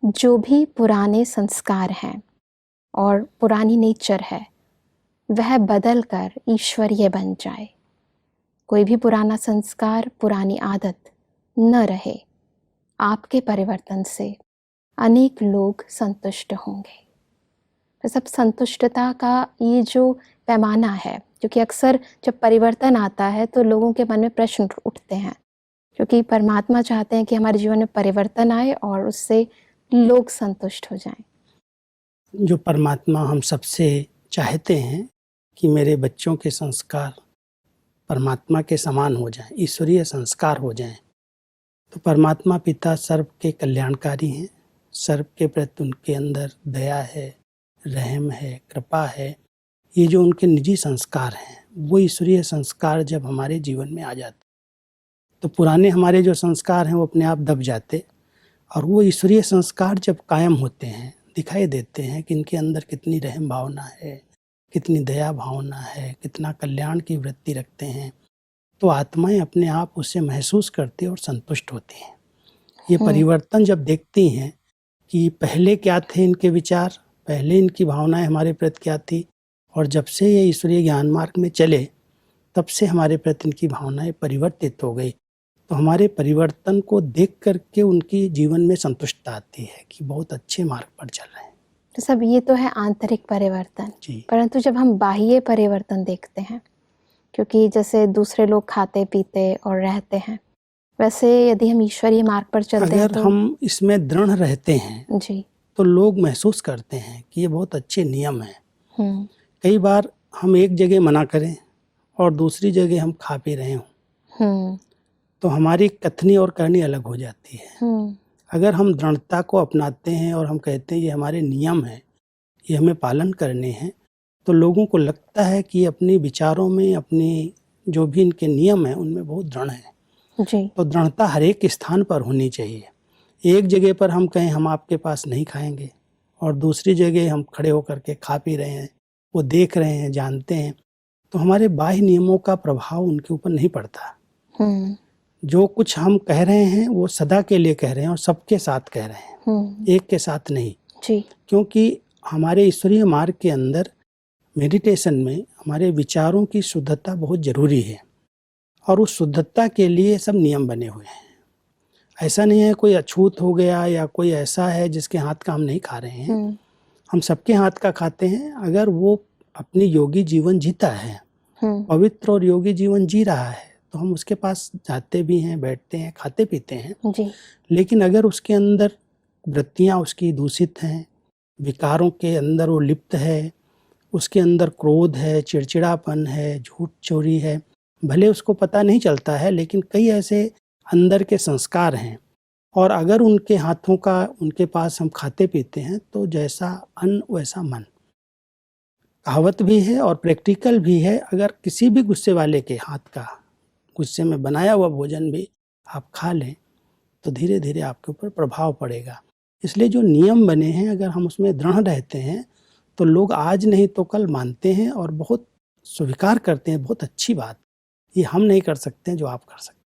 जो भी पुराने संस्कार हैं और पुरानी नेचर है, वह बदल कर ईश्वरीय बन जाए। कोई भी पुराना संस्कार, पुरानी आदत न रहे। आपके परिवर्तन से अनेक लोग संतुष्ट होंगे। तो सब संतुष्टता का ये जो पैमाना है, क्योंकि अक्सर जब परिवर्तन आता है तो लोगों के मन में प्रश्न उठते हैं, क्योंकि परमात्मा चाहते हैं कि हमारे जीवन में परिवर्तन आए और उससे लोग संतुष्ट हो जाएं। जो परमात्मा हम सबसे चाहते हैं कि मेरे बच्चों के संस्कार परमात्मा के समान हो जाएं, ईश्वरीय संस्कार हो जाएं, तो परमात्मा पिता सर्व के कल्याणकारी हैं। सर्व के प्रति उनके अंदर दया है, रहम है, कृपा है। ये जो उनके निजी संस्कार हैं, वो ईश्वरीय संस्कार जब हमारे जीवन में आ जाते तो पुराने हमारे जो संस्कार हैं वो अपने आप दब जाते, और वो ईश्वरीय संस्कार जब कायम होते हैं, दिखाई देते हैं कि इनके अंदर कितनी रहम भावना है, कितनी दया भावना है, कितना कल्याण की वृत्ति रखते हैं, तो आत्माएं अपने आप उसे महसूस करती और संतुष्ट होती हैं। ये परिवर्तन जब देखती हैं कि पहले क्या थे इनके विचार, पहले इनकी भावनाएं हमारे प्रति क्या थी, और जब से ये ईश्वरीय ज्ञान मार्ग में चले तब से हमारे प्रति इनकी भावनाएं परिवर्तित हो गई, तो हमारे परिवर्तन को देख करके उनकी जीवन में संतुष्टता आती है कि बहुत अच्छे मार्ग पर चल रहे हैं। तो सब ये तो है आंतरिक परिवर्तन, परंतु जब हम बाह्य परिवर्तन देखते हैं, क्योंकि जैसे दूसरे लोग खाते पीते और रहते हैं, वैसे यदि हम ईश्वरीय मार्ग पर चलते हैं अगर हम इसमें दृढ़ रहते हैं जी, तो लोग महसूस करते हैं कि ये बहुत अच्छे नियम हैं। कई बार हम एक जगह मना करें और दूसरी जगह हम खा पी रहे हों, तो हमारी कथनी और करनी अलग हो जाती है। अगर हम दृढ़ता को अपनाते हैं और हम कहते हैं ये हमारे नियम हैं, ये हमें पालन करने हैं, तो लोगों को लगता है कि अपने विचारों में, अपनी जो भी इनके नियम हैं उनमें बहुत दृढ़ हैं जी। तो दृढ़ता हर एक स्थान पर होनी चाहिए। एक जगह पर हम कहें हम आपके पास नहीं खाएंगे, और दूसरी जगह हम खड़े होकर के खा पी रहे हैं, वो देख रहे हैं, जानते हैं, तो हमारे बाह्य नियमों का प्रभाव उनके ऊपर नहीं पड़ता। जो कुछ हम कह रहे हैं वो सदा के लिए कह रहे हैं और सबके साथ कह रहे हैं, एक के साथ नहीं जी। क्योंकि हमारे ईश्वरीय मार्ग के अंदर मेडिटेशन में हमारे विचारों की शुद्धता बहुत जरूरी है, और उस शुद्धता के लिए सब नियम बने हुए हैं। ऐसा नहीं है कोई अछूत हो गया या कोई ऐसा है जिसके हाथ का हम नहीं खा रहे हैं, हम सबके हाथ का खाते हैं। अगर वो अपनी योगी जीवन जीता है, पवित्र और योगी जीवन जी रहा है, तो हम उसके पास जाते भी हैं, बैठते हैं, खाते पीते हैं जी। लेकिन अगर उसके अंदर वृत्तियां उसकी दूषित हैं, विकारों के अंदर वो लिप्त है, उसके अंदर क्रोध है, चिड़चिड़ापन है, झूठ चोरी है, भले उसको पता नहीं चलता है, लेकिन कई ऐसे अंदर के संस्कार हैं, और अगर उनके हाथों का उनके पास हम खाते पीते हैं तो जैसा अन्न वैसा मन, कहावत भी है और प्रैक्टिकल भी है। अगर किसी भी गुस्से वाले के हाथ का गुस्से में बनाया हुआ भोजन भी आप खा लें तो धीरे धीरे आपके ऊपर प्रभाव पड़ेगा। इसलिए जो नियम बने हैं, अगर हम उसमें दृढ़ रहते हैं तो लोग आज नहीं तो कल मानते हैं और बहुत स्वीकार करते हैं। बहुत अच्छी बात, ये हम नहीं कर सकते जो आप कर सकते हैं।